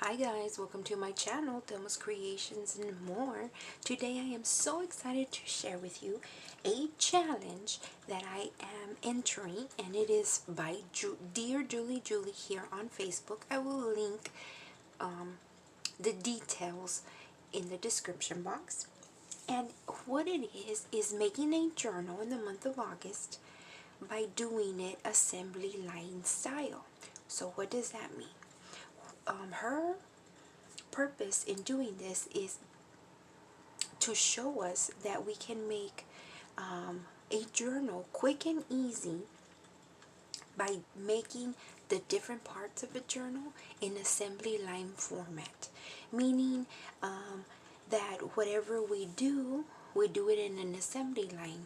Hi guys, welcome to my channel, Thelma's Creations and more. Today I am so excited to share with you a challenge that I am entering, and it is by Dear Julie here on Facebook. I will link the details in the description box. And what it is making a journal in the month of August by doing it assembly line style. So what does that mean? Her purpose in doing this is to show us that we can make a journal quick and easy by making the different parts of a journal in assembly line format, meaning that whatever we do it in an assembly line.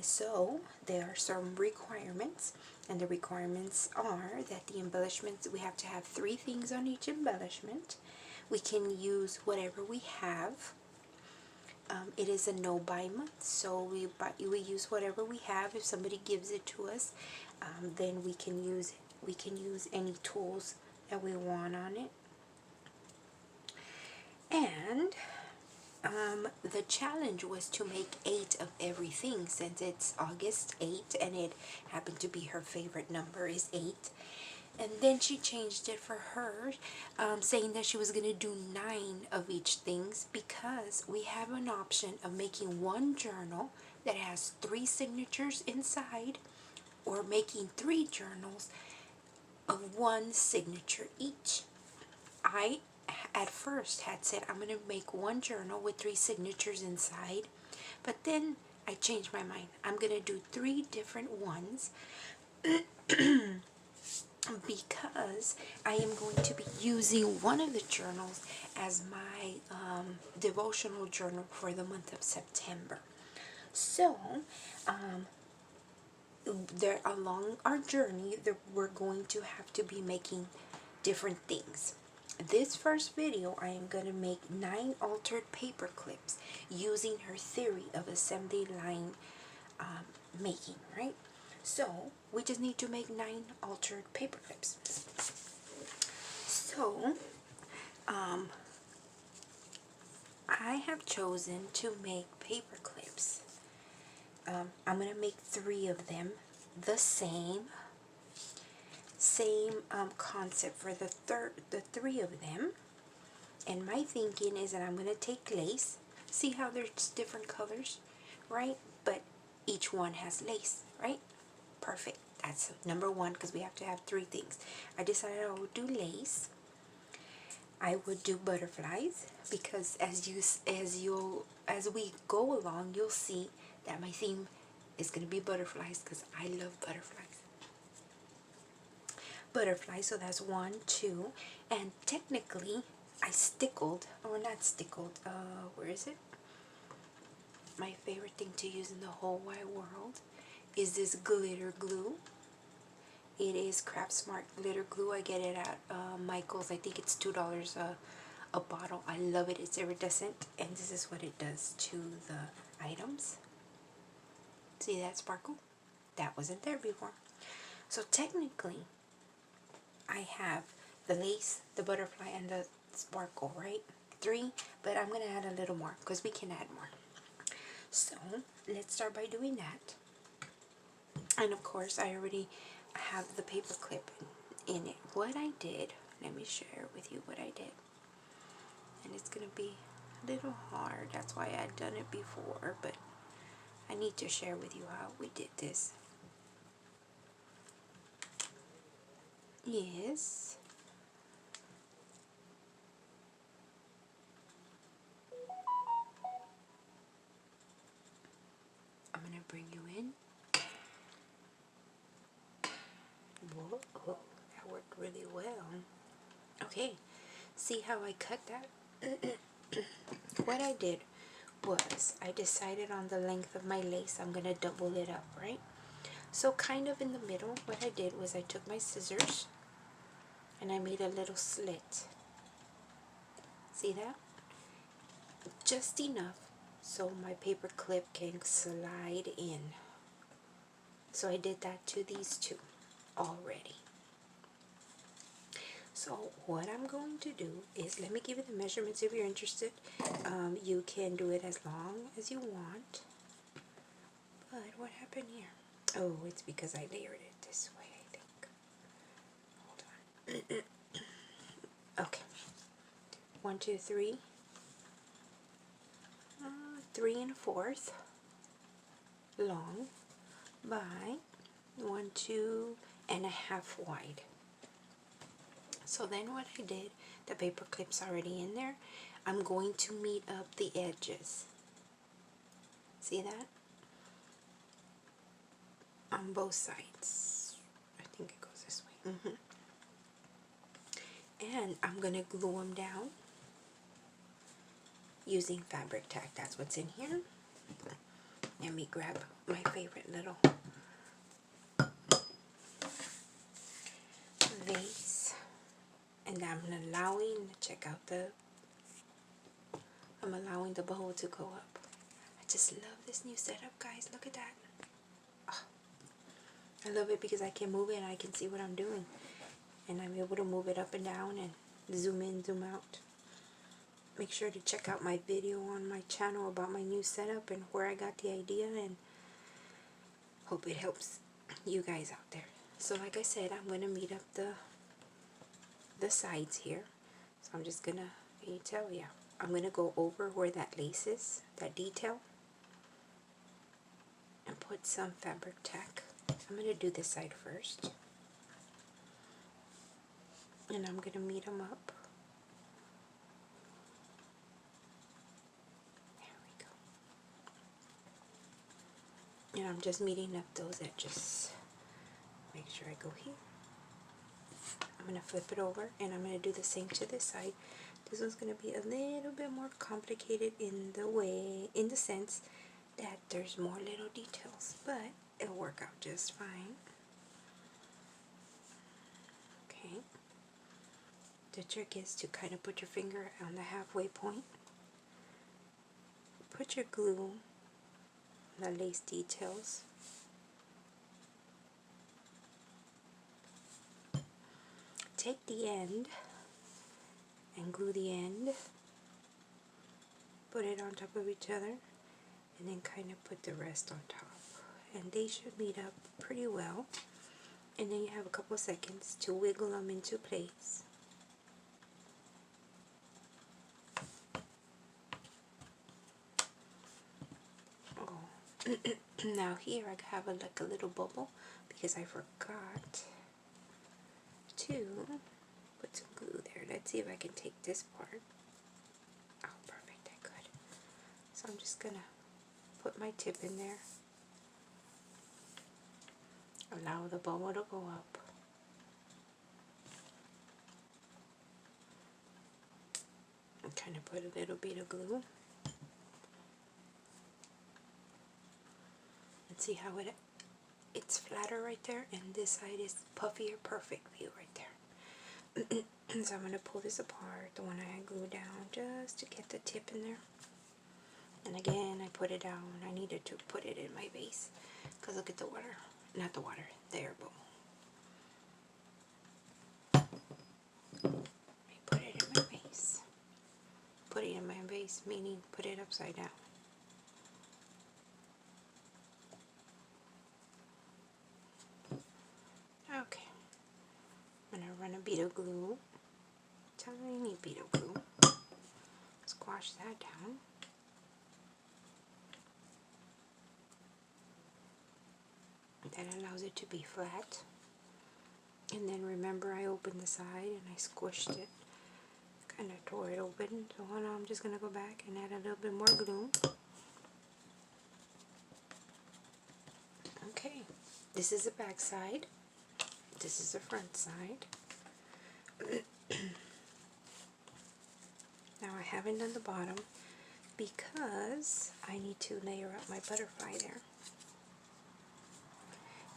So there are some requirements, and the requirements are that the embellishments, we have to have 3 things on each embellishment. We can use whatever we have. It is a no-buy month, so we use whatever we have. If somebody gives it to us, then we can use it. We can use any tools that we want on it. And the challenge was to make 8 of everything, since it's August 8 and it happened to be her favorite number is 8. And then she changed it for her, saying that she was going to do 9 of each things, because we have an option of making one journal that has 3 signatures inside, or making 3 journals of 1 signature each. I at first had said I'm going to make one journal with 3 signatures inside, but then I changed my mind. I'm going to do 3 different ones because I am going to be using one of the journals as my devotional journal for the month of September. So there, along our journey, we're going to have to be making different things. This first video, I am going to make 9 altered paper clips using her theory of assembly line making, right? So we just need to make 9 altered paper clips. So I have chosen to make paper clips. I'm going to make 3 of them, the same concept for the 3 of them. And my thinking is that I'm going to take lace. See how there's different colors, right? But each one has lace, right? Perfect. That's number 1, because we have to have 3 things. I decided I would do lace. I would do butterflies, because as we go along, you'll see that my theme is going to be butterflies, because I love butterflies. So that's 1, 2, and technically I stickled, or not stickled, where is it? My favorite thing to use in the whole wide world is this glitter glue. It is Craft Smart glitter glue. I get it at Michael's. I think it's $2 a bottle. I love it. It's iridescent, and this is what it does to the items. See that sparkle? That wasn't there before. So technically, I have the lace, the butterfly, and the sparkle, right? 3, but I'm going to add a little more, because we can add more. So let's start by doing that. And of course, I already have the paper clip in it. What I did, let me share with you what I did. And it's going to be a little hard. That's why I'd done it before, but I need to share with you how we did this. Yes. I'm going to bring you in. Whoa, that worked really well. Okay, see how I cut that? What I did was I decided on the length of my lace. I'm going to double it up, right? So kind of in the middle, what I did was I took my scissors and I made a little slit. See that? Just enough so my paper clip can slide in. So I did that to these 2 already. So what I'm going to do is, let me give you the measurements if you're interested. You can do it as long as you want. But what happened here? Oh, it's because I layered it this way, I think. Hold on. Okay. 1, 2, 3. 3 1/4 long by 1, 2.5 wide. So then what I did, the paper clips already in there, I'm going to meet up the edges. See that? On both sides. I think it goes this way. And I'm going to glue them down using fabric tack. That's what's in here. Let me grab my favorite little vase. And I'm allowing, check out I'm allowing the bowl to go up. I just love this new setup, guys. Look at that. Oh, I love it because I can move it and I can see what I'm doing. And I'm able to move it up and down and zoom in, zoom out. Make sure to check out my video on my channel about my new setup and where I got the idea, and hope it helps you guys out there. So like I said, I'm going to meet up the sides here. So I'm just going to, I'm going to go over where that lace is, that detail, and put some fabric tack. I'm going to do this side first. And I'm going to meet them up. There we go. And I'm just meeting up those edges. Make sure I go here. I'm going to flip it over and I'm going to do the same to this side. This one's going to be a little bit more complicated in the sense that there's more little details, but it'll work out just fine. Okay. The trick is to kind of put your finger on the halfway point. Put your glue on the lace details. Take the end and glue the end. Put it on top of each other and then kind of put the rest on top. And they should meet up pretty well. And then you have a couple seconds to wiggle them into place. Oh. Now here I have like a little bubble because I forgot to put some glue there. Let's see if I can take this part. Oh, perfect, I could. So I'm just gonna put my tip in there. Allow the bubble to go up. And kind of put a little bit of glue. And see how it's flatter right there, and this side is puffier. Perfect view right there. So I'm going to pull this apart, the one I had glued down, just to get the tip in there. And again, I put it down. I needed to put it in my vase because look at the water. Not the water, the air bubble. I put it in my vase. Put it in my vase, meaning put it upside down. Okay. I'm going to run a bead of glue. Tiny bead of glue. Squash that down. That allows it to be flat. And then remember, I opened the side and I squished it. Kind of tore it open. So now I'm just going to go back and add a little bit more glue. Okay. This is the back side. This is the front side. Now I haven't done the bottom because I need to layer up my butterfly there.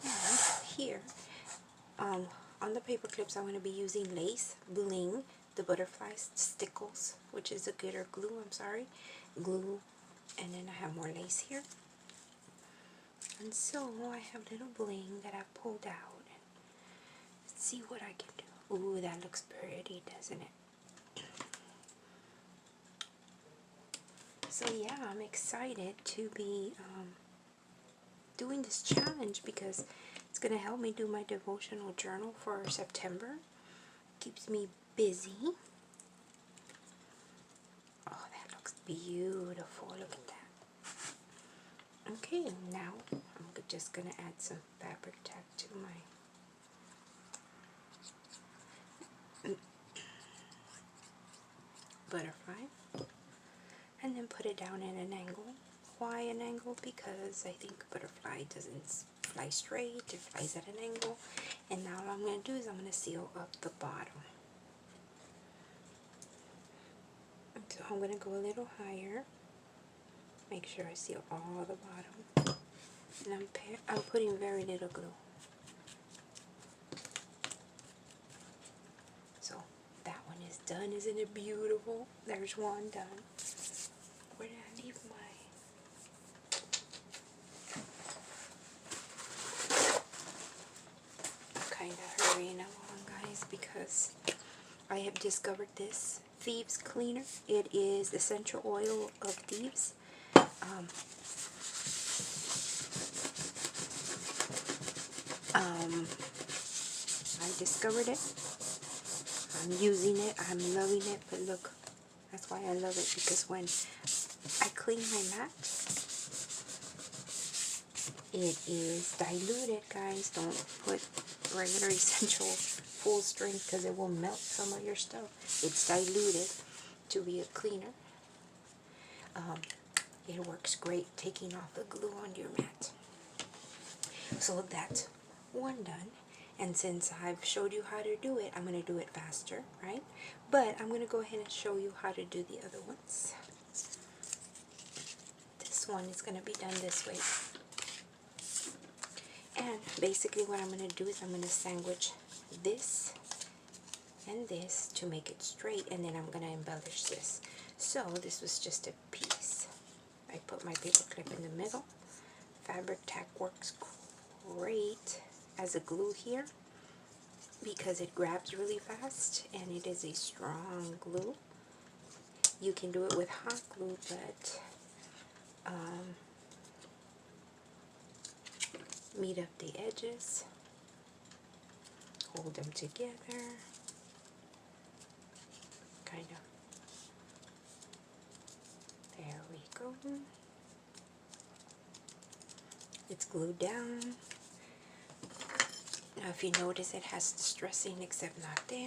And here, on the paper clips, I'm going to be using lace, bling, the butterfly stickles, which is a glitter glue, glue, and then I have more lace here. And so I have little bling that I've pulled out. Let's see what I can do. Ooh, that looks pretty, doesn't it? So yeah, I'm excited to be doing this challenge because it's going to help me do my devotional journal for September. Keeps me busy. Oh, that looks beautiful. Look at that. Okay, now I'm just going to add some fabric tack to my butterfly. And then put it down in an angle. Why an angle? Because I think butterfly doesn't fly straight, it flies at an angle. And now what I'm going to do is I'm going to seal up the bottom. So I'm going to go a little higher. Make sure I seal all the bottom. And I'm putting very little glue. So that one is done. Isn't it beautiful? There's one done. Where did I leave my... Kind of hurrying along, guys, because I have discovered this thieves cleaner. It is essential oil of thieves. I discovered it. I'm using it. I'm loving it. But look, that's why I love it, because when I clean my mat, it is diluted, guys. Don't put regular essential full strength because it will melt some of your stuff. It's diluted to be a cleaner. It works great taking off the glue on your mat. So that's one done. And since I've showed you how to do it, I'm going to do it faster, right? But I'm going to go ahead and show you how to do the other ones. This one is going to be done this way. And basically what I'm going to do is I'm going to sandwich this and this to make it straight, and then I'm going to embellish this. So this was just a piece. I put my paper clip in the middle. Fabric tack works great as a glue here because it grabs really fast and it is a strong glue. You can do it with hot glue, but meet up the edges, hold them together, kind of. There we go. It's glued down. Now if you notice, it has distressing except not there.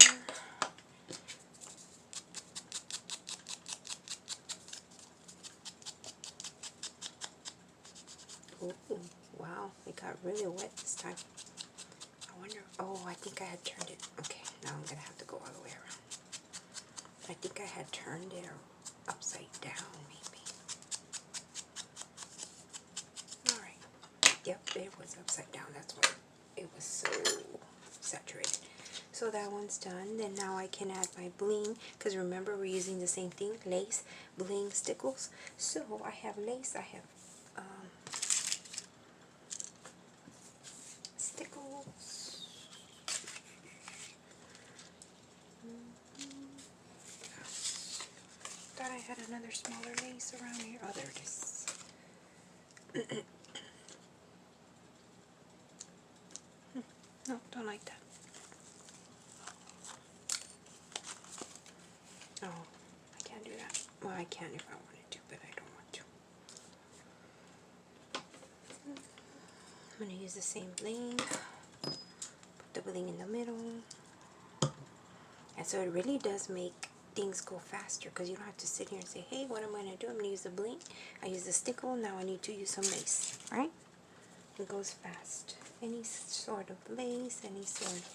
Ooh, wow, it got really wet this time. I wonder, oh, I think I had turned it. Okay, now I'm gonna have to go all the way around. I think I had turned it upside down, maybe. Alright, yep, it was upside down. That's why it was so saturated. So that one's done. Then now I can add my bling, because remember we're using the same thing, lace, bling, stickles. So I have lace, I have stickles. Thought I had another smaller lace around here. Oh, there it is. No, don't like that. Oh, I can't do that. Well, I can if I wanted to, but I don't want to. I'm going to use the same bling. Put the bling in the middle. And so it really does make things go faster, because you don't have to sit here and say, hey, what am I going to do? I'm going to use the bling. I use the stickle. Now I need to use some lace, right? It goes fast. Any sort of lace, any sort of...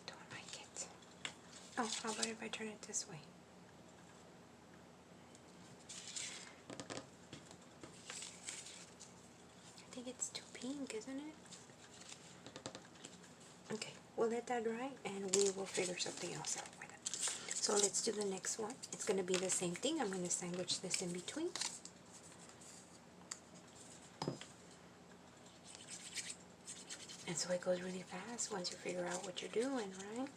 Don't like it. Oh, how about if I turn it this way? I think it's too pink, isn't it? Okay, we'll let that dry and we will figure something else out with it. So let's do the next one. It's going to be the same thing. I'm going to sandwich this in between. And so it goes really fast once you figure out what you're doing, right?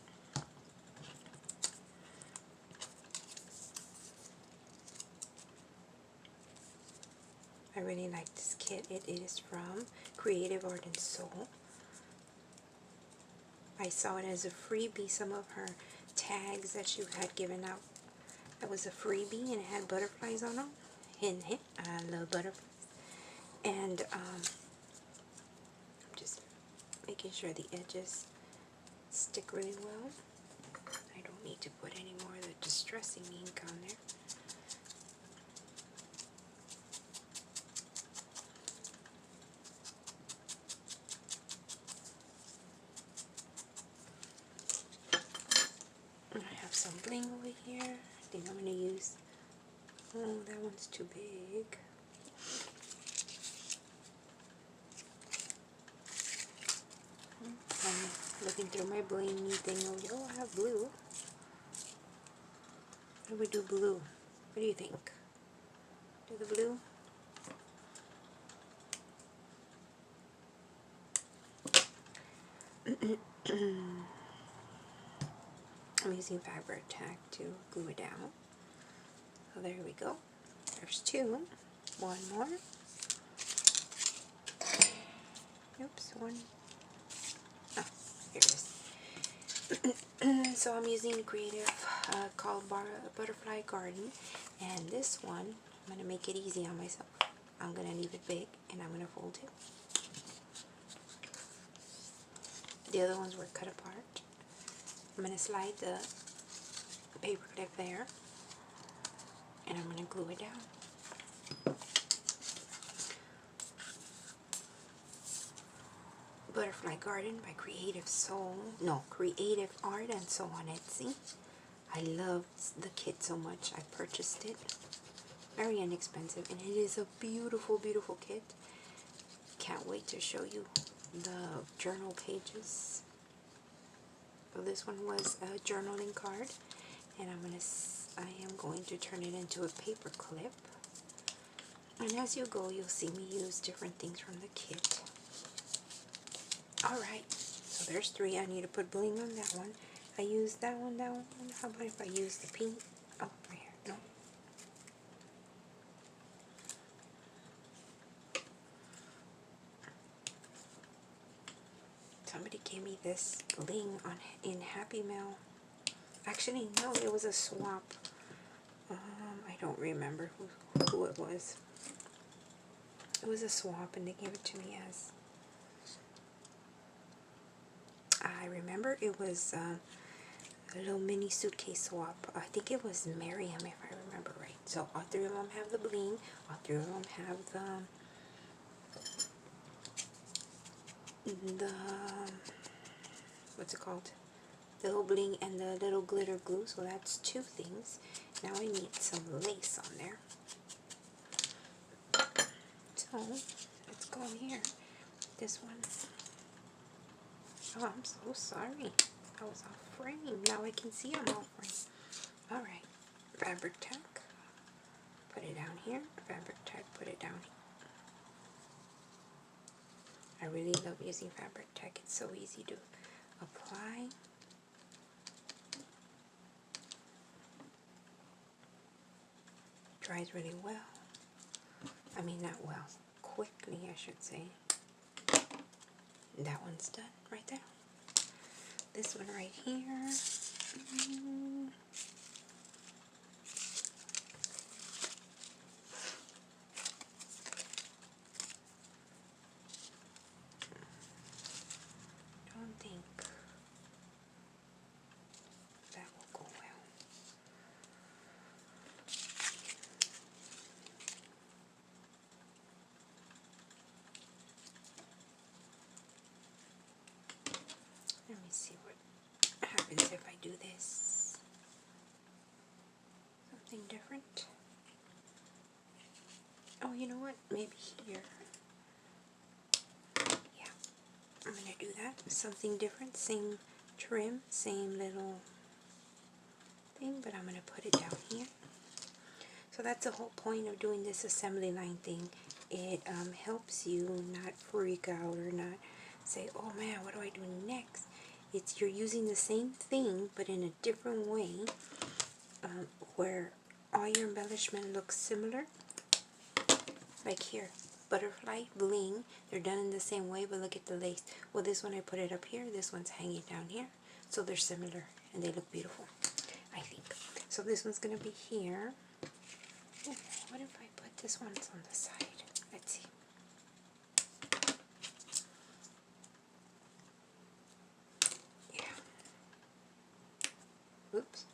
I really like this kit. It is from Creative Art and Soul. I saw it as a freebie. Some of her tags that she had given out, that was a freebie, and it had butterflies on them. Hint, hint, I love butterflies. And I'm just making sure the edges stick really well. I don't need to put any more of the distressing ink on there. I have some bling over here. I think I'm going to use, oh, that one's too big. I'm looking through my bling thing. Oh, I have blue. What do we do blue? What do you think? Do the blue? I'm using fabric tack to glue it down. So there we go. There's two. One more. Oops, one. Oh, here it is. So I'm using the Creative called Butterfly Garden, and this one I'm going to make it easy on myself. I'm going to leave it big and I'm going to fold it. The other ones were cut apart. I'm going to slide the paper clip there and I'm going to glue it down. Butterfly Garden by Creative Art and Soul on Etsy. I love the kit so much. I purchased it. Very inexpensive, and it is a beautiful, beautiful kit. Can't wait to show you the journal pages. So this one was a journaling card, and I am going to turn it into a paper clip. And as you go, you'll see me use different things from the kit. Alright, so there's three. I need to put bling on that one. I used that one. How about if I use the pink? Oh, right here. No. Somebody gave me this bling in Happy Mail. Actually, no, it was a swap. I don't remember who it was. It was a swap, and they gave it to me as... I remember it was a little mini suitcase swap. I think it was Miriam, if I remember right. So all three of them have the bling. All three of them have the what's it called? The little bling and the little glitter glue. So that's two things. Now I need some lace on there. So let's go in here. This one. Oh, I'm so sorry. I was off frame. Now I can see I'm off frame. Alright. Fabric tack. Put it down here. Fabric tack. Put it down here. I really love using fabric tack. It's so easy to apply. Dries really well. I mean, not well. Quickly, I should say. That one's done right there. This one right here. Don't think that will go well. Let me see what happens if I do this. Something different. Oh, you know what? Maybe here. Yeah, I'm going to do that. Something different. Same trim. Same little anything, but I'm going to put it down here. So that's the whole point of doing this assembly line thing. It helps you not freak out or not say, oh man, what do I do next? It's you're using the same thing but in a different way, where all your embellishment looks similar. Like here, butterfly, bling, they're done in the same way, but look at the lace. Well, this one I put it up here, this one's hanging down here, so they're similar and they look beautiful, I think. So this one's gonna be here. Ooh, what if I put this one on the side? Let's see. Yeah. Oops.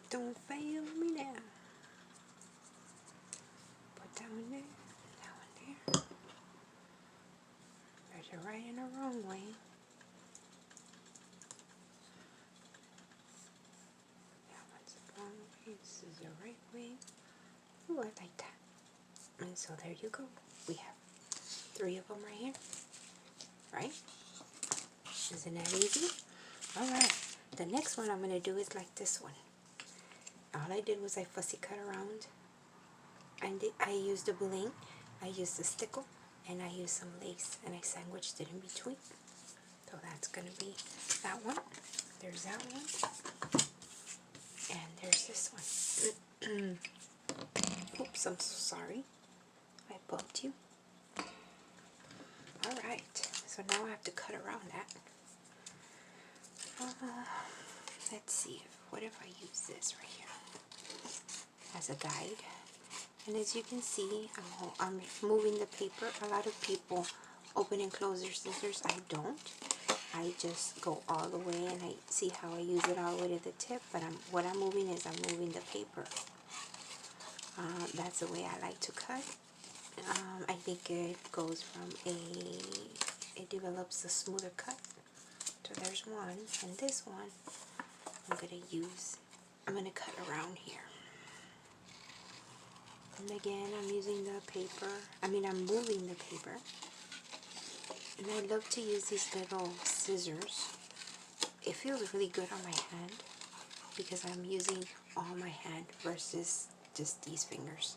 Don't fail me now. Put that one there, that one there. There's a right and a wrong way. That one's the wrong way, this is the right way. Ooh, I like that. And so there you go. We have 3 of them right here. Right? Isn't that easy? Alright. The next one I'm going to do is like this one. All I did was I fussy cut around. And I used a bling. I used a stickle. And I used some lace. And I sandwiched it in between. So that's going to be that one. There's that one. And there's this one. Oops, I'm so sorry. I bumped you. Alright, so now I have to cut around that. Let's see, what if I use this right here as a guide? And as you can see, I'm moving the paper. A lot of people open and close their scissors. I don't. I just go all the way and I see how I use it all the way to the tip. But what I'm moving is I'm moving the paper. That's the way I like to cut. I think it goes from it develops a smoother cut. So there's one, and this one I'm going to cut around here. And again, I'm using the paper, I'm moving the paper. And I love to use these little scissors. It feels really good on my hand because I'm using all my hand versus just these fingers.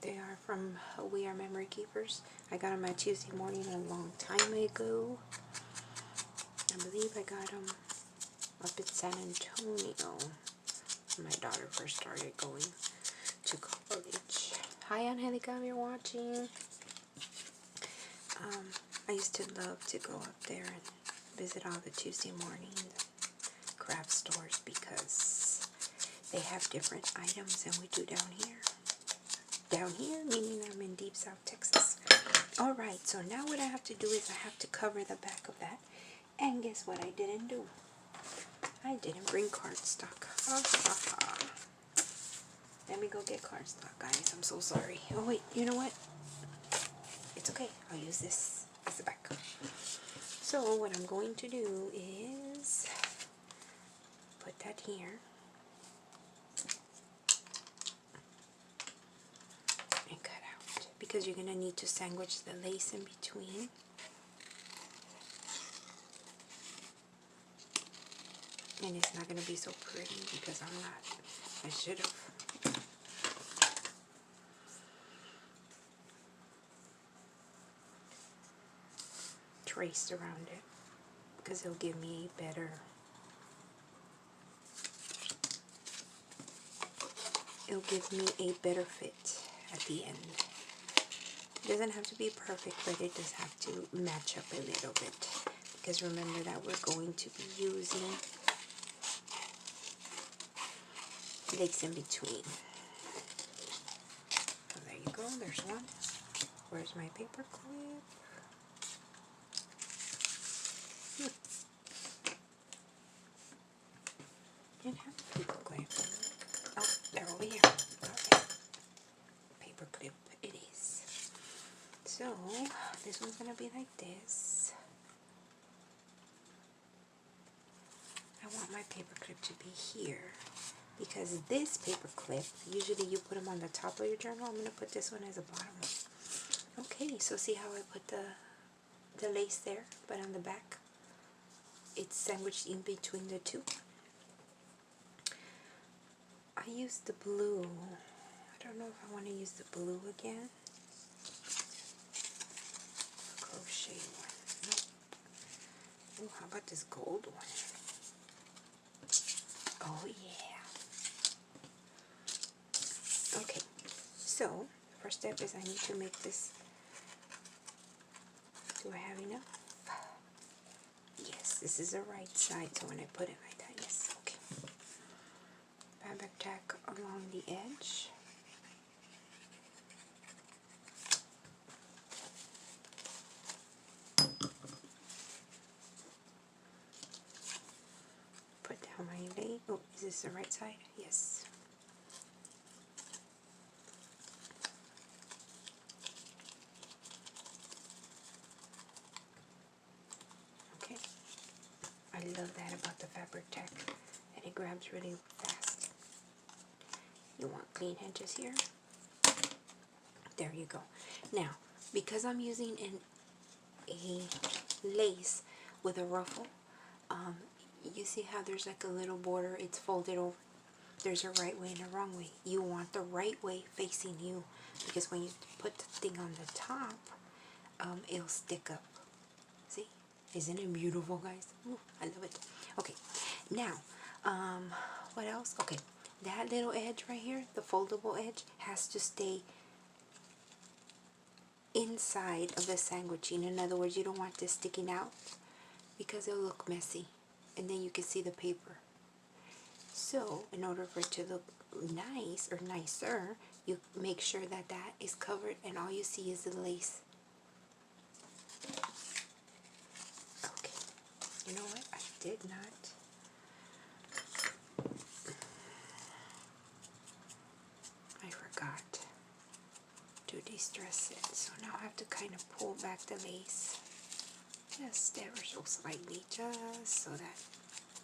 They are from We Are Memory Keepers. I got them at Tuesday Morning a long time ago. I believe I got them up in San Antonio when my daughter first started going to college. Hi Angelica, if you're watching. I used to love to go up there and visit all the Tuesday morning craft stores because they have different items than we do down here. Down here, meaning I'm in deep South Texas. Alright, so now what I have to do is I have to cover the back of that. And guess what I didn't do? I didn't bring cardstock. Ha ha ha. Let me go get cardstock, guys. I'm so sorry. Oh wait, you know what? It's okay. I'll use this as the back. So what I'm going to do is put that here. And cut out. Because you're going to need to sandwich the lace in between. And it's not going to be so pretty because I should have. Traced around it because it'll give me a better fit at the end. It doesn't have to be perfect, but it does have to match up a little bit because remember that we're going to be using lace in between. So there you go, there's one. Where's my paper clip? Didn't have a paper clip. Oh, they're over here. Okay. Paper clip it is. So this one's gonna be like this. I want my paper clip to be here because this paper clip, usually you put them on the top of your journal. I'm gonna put this one as a bottom one. Okay, so see how I put the lace there, but on the back it's sandwiched in between the two. I used the blue. I don't know if I want to use the blue again. Crochet one. Nope. Ooh, how about this gold one? Oh yeah. Okay, so the first step is I need to make this. Do I have enough? Yes, this is the right side, so when I put it like that, yes, okay. Fabric tack along the edge. Put down my lace. Oh, is this the right side? Yes. Okay. I love that about the fabric tack, and it grabs really fast. You want clean edges here. There you go. Now, because I'm using a lace with a ruffle, you see how there's like a little border, it's folded over. There's a right way and a wrong way. You want the right way facing you, because when you put the thing on the top, it'll stick up. See? Isn't it beautiful, guys? Ooh, I love it. Okay, now, what else? Okay, that little edge right here, the foldable edge, has to stay inside of the sandwiching. In other words, you don't want this sticking out because it'll look messy, and then you can see the paper. So in order for it to look nice or nicer, you make sure that that is covered and all you see is the lace. Okay, you know what? I did not. I forgot to distress it. So now I have to kind of pull back the lace just ever so slightly, just so that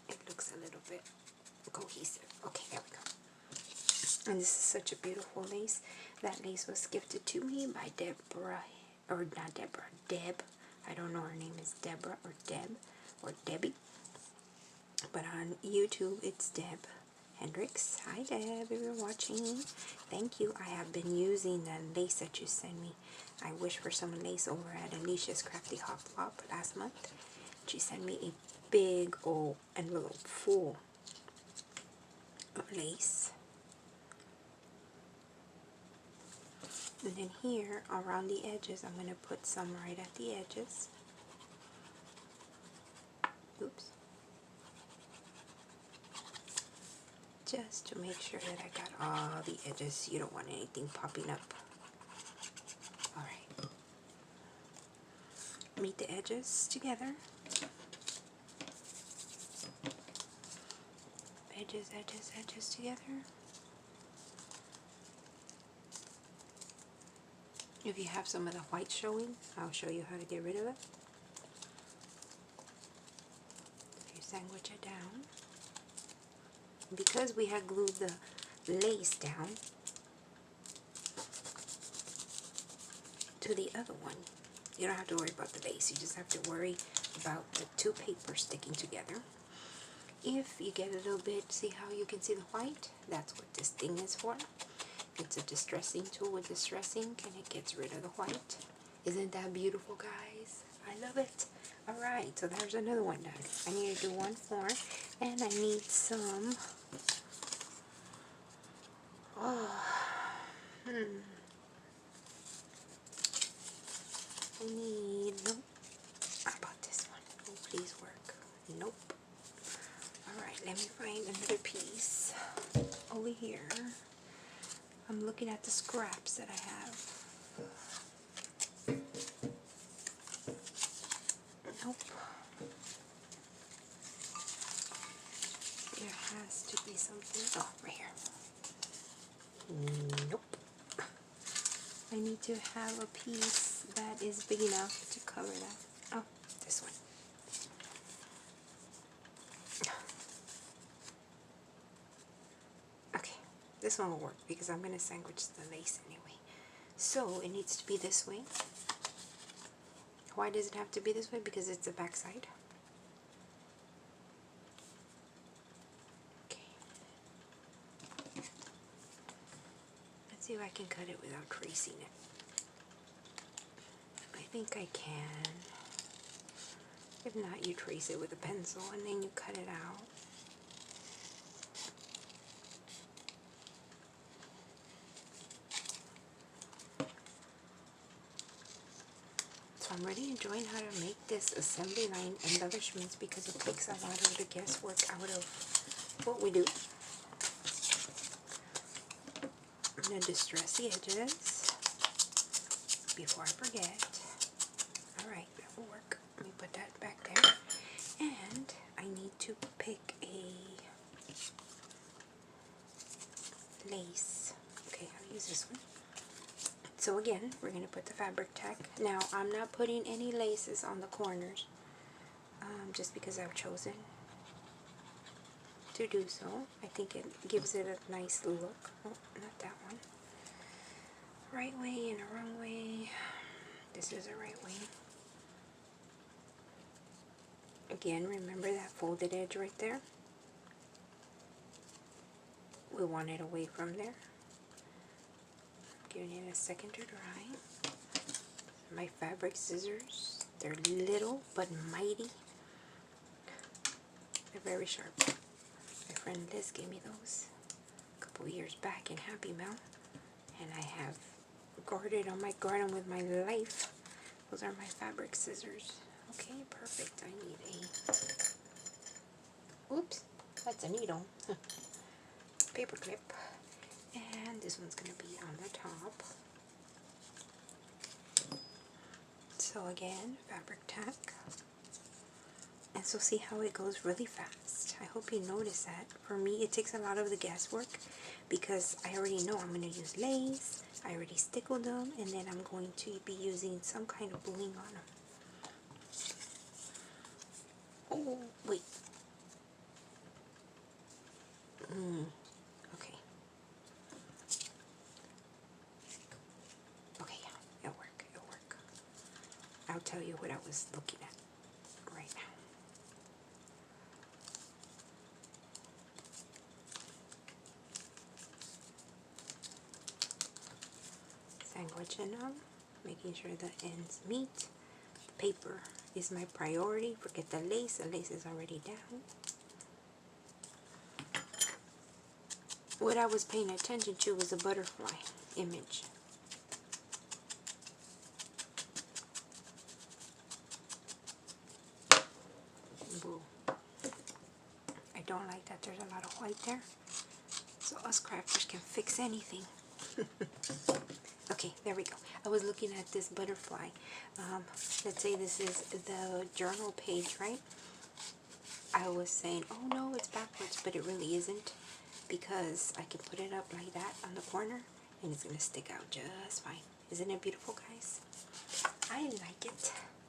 it looks a little bit cohesive. Okay, there we go. And this is such a beautiful lace. That lace was gifted to me by Deborah, or not Deborah, Deb. I don't know, her name is Deborah or Deb or Debbie, but on YouTube it's Deb Hendricks. Hi Deb, if you're watching, thank you. I have been using the lace that you sent me. I wish for some lace over at Alicia's Crafty Hop Hop last month. She sent me a big old envelope full of lace. And then here around the edges, I'm going to put some right at the edges. Oops. Just to make sure that I got all the edges. You don't want anything popping up. Alright. Meet the edges together. Edges, edges, edges together. If you have some of the white showing, I'll show you how to get rid of it. You sandwich it down. Because we had glued the lace down to the other one, you don't have to worry about the lace. You just have to worry about the two papers sticking together. If you get a little bit, see how you can see the white? That's what this thing is for. It's a distressing tool with distress ink, and it gets rid of the white. Isn't that beautiful, guys? I love it. Alright, so there's another one done. I need to do one more, and I need some, I need, nope, how about this one? Oh, please work. Nope. Alright, let me find another piece over here. I'm looking at the scraps that I have. Nope. There has to be something. Oh, right here. Nope. I need to have a piece that is big enough to cover that. Oh, this one. Okay, this one will work because I'm going to sandwich the lace anyway. So it needs to be this way. Why does it have to be this way? Because it's the back side. See if I can cut it without tracing it. I think I can. If not, you trace it with a pencil and then you cut it out. So I'm really enjoying how to make this assembly line embellishments because it takes a lot of the guesswork out of what we do. I'm going to distress the edges before I forget. Alright, that will work. Let me put that back there. And I need to pick a lace. Okay, I'll use this one. So again, we're going to put the fabric tack. Now, I'm not putting any laces on the corners, just because I've chosen to do so. I think it gives it a nice look. Oh, not that one. Right way and a wrong way. This is a right way. Again, remember that folded edge right there? We want it away from there. Giving it a second to dry. My fabric scissors, they're little but mighty. They're very sharp. My friend Liz gave me those a couple years back in Happy Mail, and I have guarded on my garden with my life. Those are my fabric scissors. Okay, perfect. I need a, oops, that's a needle. Paper clip. And this one's going to be on the top. So again, fabric tack. And so see how it goes really fast. I hope you notice that. For me, it takes a lot of the guesswork because I already know I'm going to use lace. I already stickled them, and then I'm going to be using some kind of bling on them. Oh, wait. Okay. Okay, yeah, it'll work, it'll work. I'll tell you what I was looking at right now. Sandwiching them, making sure the ends meet. The paper is my priority. Forget the lace is already down. What I was paying attention to was a butterfly image. Boo. I don't like that there's a lot of white there. So us crafters can fix anything. Okay, there we go. I was looking at this butterfly. Let's say this is the journal page, right? I was saying, oh no, it's backwards, but it really isn't, because I can put it up like that on the corner and it's going to stick out just fine. Isn't it beautiful, guys? I like it.